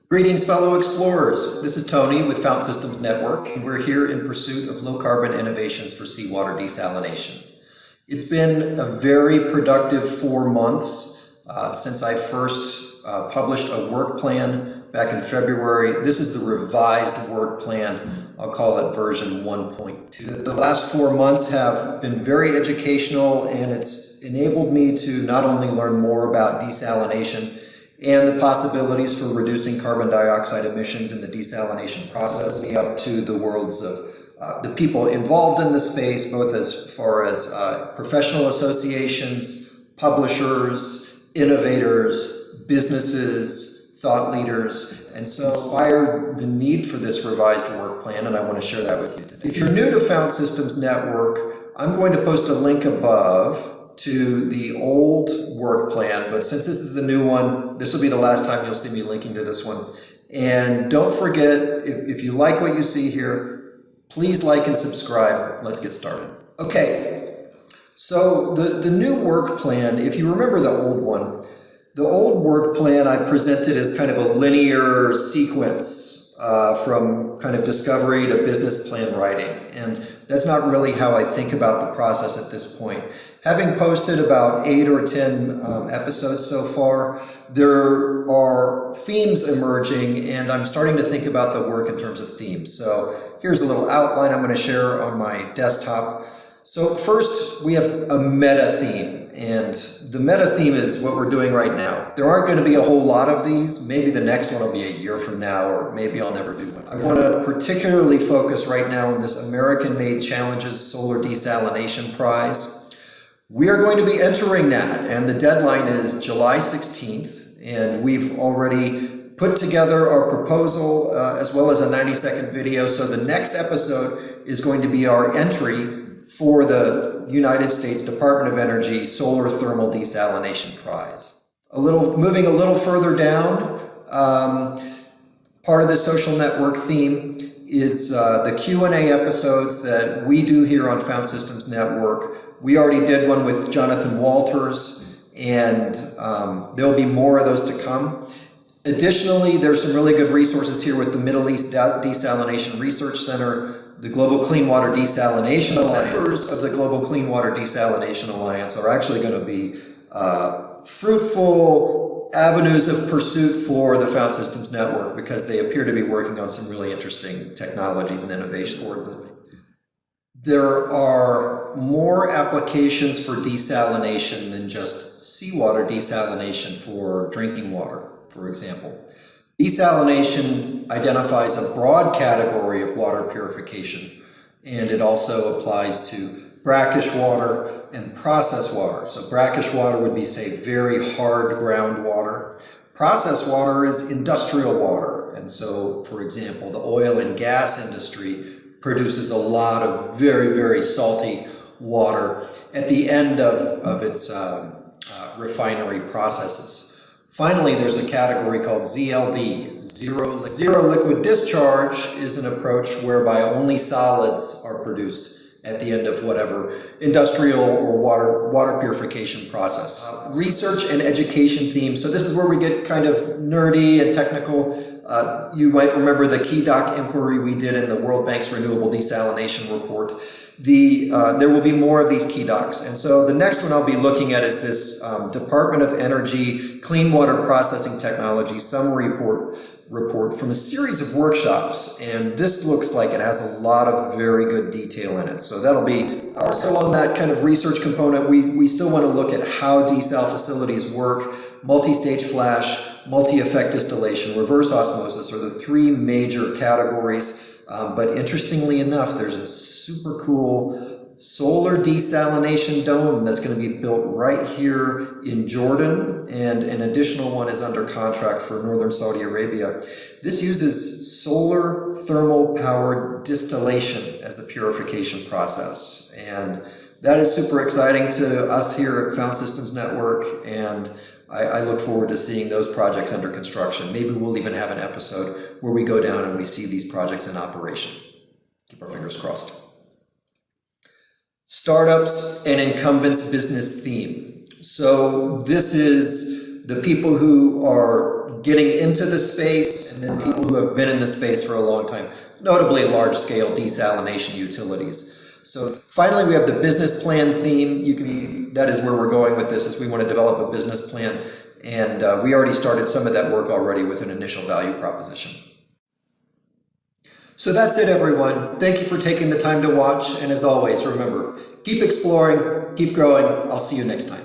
Greetings, fellow explorers. This is Tony with Fount Systems Network, and we're here in pursuit of low-carbon innovations for seawater desalination. It's been a very productive 4 months since I first published a work plan back in February. This is the revised work plan. I'll call it version 1.2. The last 4 months have been very educational, and it's enabled me to not only learn more about desalination and the possibilities for reducing carbon dioxide emissions in the desalination process, up to the worlds of the people involved in the space, both as far as professional associations, publishers, innovators, businesses, thought leaders, and so inspired the need for this revised work plan, and I want to share that with you today. If you're new to Fount Systems Network, I'm going to post a link above to the old work plan, but since this is the new one, this will be the last time you'll see me linking to this one. And don't forget, if you like what you see here, please like and subscribe. Let's get started. Okay, so the new work plan, if you remember the old one, the old work plan I presented as kind of a linear sequence from kind of discovery to business plan writing. And that's not really how I think about the process at this point. Having posted about 8 or 10 episodes so far, there are themes emerging, and I'm starting to think about the work in terms of themes. So here's a little outline I'm going to share on my desktop. So first, we have a meta theme, and the meta theme is what we're doing right now. There aren't going to be a whole lot of these. Maybe the next one will be a year from now, or maybe I'll never do one. I want to particularly focus right now on this American-made Challenges Solar Desalination Prize. We are going to be entering that, and the deadline is July 16th, and we've already put together our proposal as well as a 90-second video. So the next episode is going to be our entry for the United States Department of Energy Solar Thermal Desalination Prize. Moving a little further down, part of the social network theme is the Q&A episodes that we do here on Fount Systems Network. We already did one with Jonathan Walters, and there'll be more of those to come. Additionally, there's some really good resources here with the Middle East Desalination Research Center, the Global Clean Water Desalination Alliance. Members of the Global Clean Water Desalination Alliance are actually going to be fruitful avenues of pursuit for the Fount Systems Network, because they appear to be working on some really interesting technologies and innovations. There are more applications for desalination than just seawater desalination for drinking water, for example. Desalination identifies a broad category of water purification, and it also applies to brackish water and processed water. So brackish water would be, say, very hard groundwater. Processed water is industrial water, and so, for example, the oil and gas industry produces a lot of very, very salty water at the end of its refinery processes. Finally, there's a category called ZLD, Zero Liquid Discharge, is an approach whereby only solids are produced at the end of whatever industrial or water purification process. Research and education themes. So this is where we get kind of nerdy and technical. You might remember the key doc inquiry we did in the World Bank's Renewable Desalination Report. There will be more of these key docs. And so the next one I'll be looking at is this Department of Energy Clean Water Processing Technology summary report from a series of workshops. And this looks like it has a lot of very good detail in it. So that'll be also on that kind of research component. We still want to look at how desal facilities work. Multi-stage flash, multi-effect distillation, reverse osmosis are the three major categories. But interestingly enough, there's a super cool solar desalination dome that's going to be built right here in Jordan, and an additional one is under contract for northern Saudi Arabia. This uses solar thermal powered distillation as the purification process, and that is super exciting to us here at Fount Systems Network, and I look forward to seeing those projects under construction. Maybe we'll even have an episode where we go down and we see these projects in operation. Keep our fingers crossed. Startups and incumbents business theme. So this is the people who are getting into the space and then people who have been in the space for a long time, notably large-scale desalination utilities. So finally, we have the business plan theme. That is where we're going with this, is we want to develop a business plan. And we already started some of that work already with an initial value proposition. So that's it, everyone. Thank you for taking the time to watch. And as always, remember, keep exploring, keep growing. I'll see you next time.